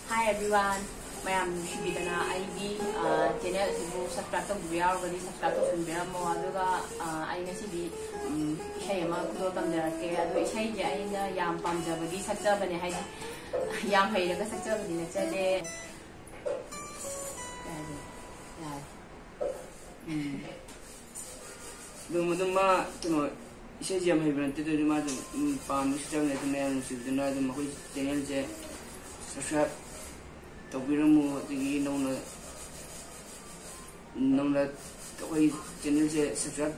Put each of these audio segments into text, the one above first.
Hi everyone, ma'am शिबिदना ID channel सिबु subscribe तौबि यारगदि सब्सक्राइब तौसनबिरमो अदुगा आई ngasibi isai ama kudo tamjarake adu isai je aina yam pamjabagi sakjabane haidi yam hairaga sakjabadi nachade duma kino isai je am haibran te duma pam sakjabane te ma'am शिबिदना duma koi channel je subscribe तौबीरमो अदगी नौना कोई channel से subscribe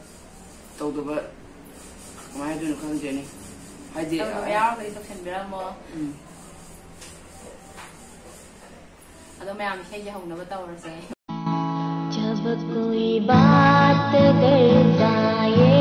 तौदबा कमाय दोन खंजेनी हाइदि यार गरि तौसनबिरमो अदो मैम इसे हौनबा तौरसे जब कोई बात कर जाए